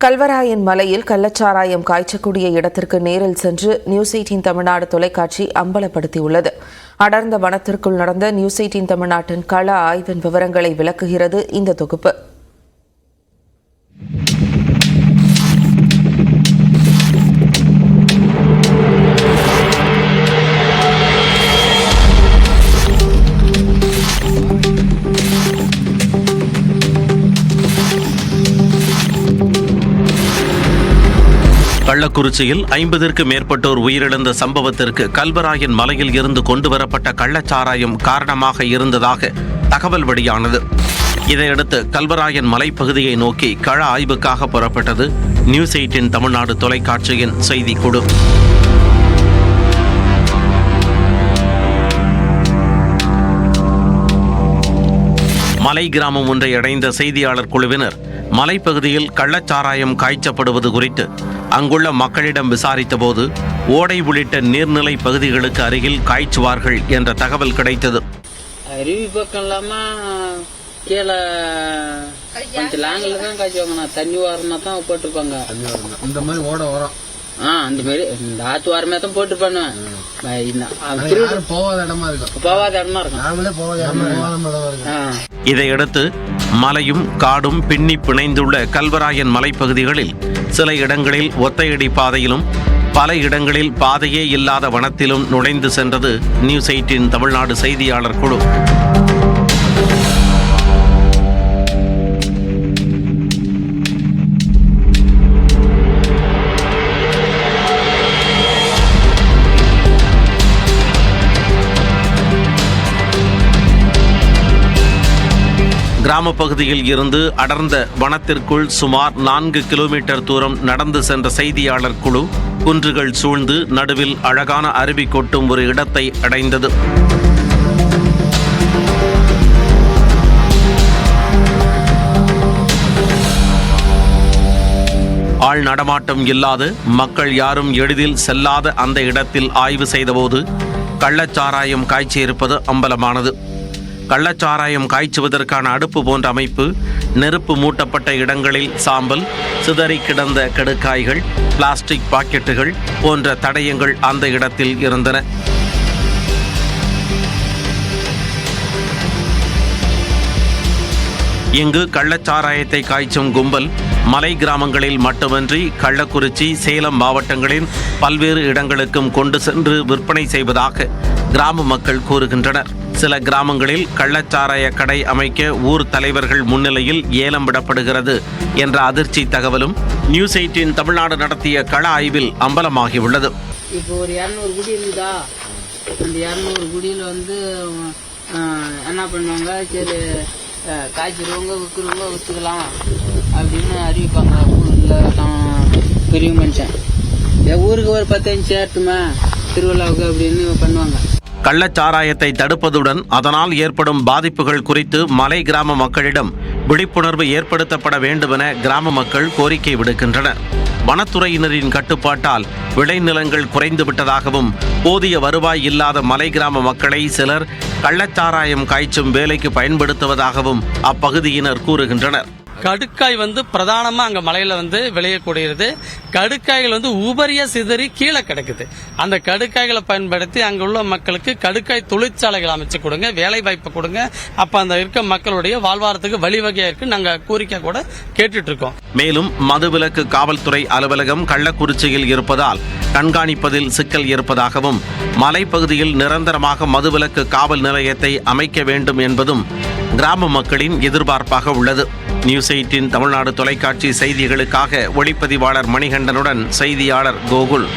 கல்வராயன் மலையில் கள்ளச்சாராயம் காய்ச்சக்கூடிய இடத்திற்கு நேரில் சென்று நியூஸ் 18 தமிழ்நாடு தொலைக்காட்சி அம்பலப்படுத்தியுள்ளது. அடர்ந்த வனத்திற்குள் நடந்த நியூஸ் 18 தமிழ்நாட்டின் கள ஆய்வின் விவரங்களை விளக்குகிறது இந்த தொகுப்பு. கள்ளக்குறிச்சியில் 50ற்கு மேற்பட்டோர் உயிரிழந்த சம்பவத்திற்கு கல்வராயன் மலையில் இருந்து கொண்டுவரப்பட்ட கள்ளச்சாராயம் காரணமாக இருந்ததாக தகவல் வெளியானது. இதையடுத்து கல்வராயன் மலைப்பகுதியை நோக்கி கள ஆய்வுக்காக புறப்பட்டது நியூஸ் 18 தமிழ்நாடு தொலைக்காட்சியின் செய்திக்குழு. மலை கிராமம் ஒன்றை அடைந்த செய்தியாளர் குழுவினர் மலைப்பகுதியில் கள்ளச்சாராயம் காய்ச்சப்படுவது குறித்து அங்குள்ள மக்களிடம் விசாரித்தபோது ஓடை உள்ளிட்ட நீர்நிலை பகுதிகளுக்கு அருகில் காய்ச்சுவார்கள் என்ற தகவல் கிடைத்தது. அருவி பக்கம் இல்லாம கீழே கொஞ்சம் லாங்கில் தான் காய்ச்சுவாங்கண்ணா. தண்ணி வாரமா தான் போட்டிருப்பாங்க. இந்த மாதிரி ஓட வரும். அந்த மாதிரி இந்த ஆத்து வாரமே தான் போட்டிருப்பானு. போவாத இடமா இருக்கும். போவாத இடமா இருக்கும். இதையடுத்து மலையும் காடும் பின்னி பிணைந்துள்ள கல்வராயன் மலைப்பகுதிகளில் சில இடங்களில் ஒத்தையடி பாதையிலும் பல இடங்களில் பாதையே இல்லாத வனத்திலும் நுழைந்து சென்றது நியூஸ் 18 தமிழ்நாடு செய்தியாளர் குழு. கிராம பகுதியில் இருந்து அடர்ந்த வனத்திற்குள் சுமார் 4 கிலோமீட்டர் தூரம் நடந்து சென்ற செய்தியாளர் குழு குன்றுகள் சூழ்ந்து நடுவில் அழகான அருவி கொட்டும் ஒரு இடத்தை அடைந்தது. ஆள் நடமாட்டம் இல்லாத, மக்கள் யாரும் எளிதில் செல்லாத அந்த இடத்தில் ஆய்வு செய்தபோது கள்ளச்சாராயம் காய்ச்சியிருப்பது அம்பலமானது. கள்ளச்சாராயம் காய்ச்சுவதற்கான அடுப்பு போன்ற அமைப்பு, நெருப்பு மூட்டப்பட்ட இடங்களில் சாம்பல், சிதறி கிடந்த கடுக்காய்கள், பிளாஸ்டிக் பாக்கெட்டுகள் போன்ற தடயங்கள் அந்த இடத்தில் இருந்தன. இங்கு கள்ளச்சாராயத்தை காய்ச்சும் கும்பல் மலை கிராமங்களில் மட்டுமின்றி கள்ளக்குறிச்சி, சேலம் மாவட்டங்களின் பல்வேறு இடங்களுக்கும் கொண்டு சென்று விற்பனை செய்வதாக கிராம மக்கள் கூறுகின்றனர். சில கிராமங்களில் கள்ளச்சாராய கடை அமைக்க ஊர் தலைவர்கள் முன்னிலையில் ஏலம் விடப்படுகிறது என்ற அதிர்ச்சி தகவலும் நியூஸ் 18 தமிழ்நாடு நடத்திய கள ஆய்வில் அம்பலமாகியுள்ளது. இப்போ ஒரு 200 குடி இருக்குதா, அந்த 200 குடியில் என்ன பண்ணுவாங்க, சரி காய்ச்சிருவங்க விற்கிறவங்க விற்றுக்கலாம் அப்படின்னு அறிவிப்பாங்க. பெரிய மனுஷன் ஊருக்கு ஒரு 10 சேர்த்துமா திருவிழாவுக்கு அப்படின்னு பண்ணுவாங்க. கள்ளச்சாராயத்தை தடுப்பதுடன் அதனால் ஏற்படும் பாதிப்புகள் குறித்து மலை கிராம மக்களிடம் விழிப்புணர்வு ஏற்படுத்தப்பட வேண்டுமென கிராம மக்கள் கோரிக்கை விடுக்கின்றனர். வனத்துறையினரின் கட்டுப்பாட்டால் விளைநிலங்கள் குறைந்து விட்டதாகவும் போதிய வருவாய் இல்லாத மலை கிராம மக்களை சிலர் கள்ளச்சாராயம் காய்ச்சும் வேலைக்கு பயன்படுத்துவதாகவும் அப்பகுதியினர் கூறுகின்றனர். கடுக்காய் பிரதானமா அங்க மலையில விளையக்கூடியது. கடுக்காய்கள் உபரியா சிதறி கீழே கிடக்குது. அந்த கடுக்காய்களை பயன்படுத்தி அங்க உள்ள மக்களுக்கு கடுக்காய் தொழிற்சாலைகள் அமைச்சு கொடுங்க, வேலை வாய்ப்பு கொடுங்க. அப்ப அந்த இருக்க மக்களுடைய வாழ்வாரத்துக்கு வழிவகையா இருக்கு. நாங்க கோரிக்கை கூட கேட்டுட்டு இருக்கோம். மேலும் மதுவிலக்கு காவல்துறை அலுவலகம் கள்ளக்குறிச்சியில் இருப்பதால் கண்காணிப்பதில் சிக்கல் இருப்பதாகவும் மலைப்பகுதியில் நிரந்தரமாக மதுவிலக்கு காவல் நிலையத்தை அமைக்க வேண்டும் என்பதும் கிராம மக்களின் எதிர்பார்ப்பாக உள்ளது. நியூஸ் 18 தமிழ்நாடு தொலைக்காட்சி செய்திகளுக்காக ஒளிப்பதிவாளர் மணிகண்டனுடன் செய்தியாளர் கோகுல்.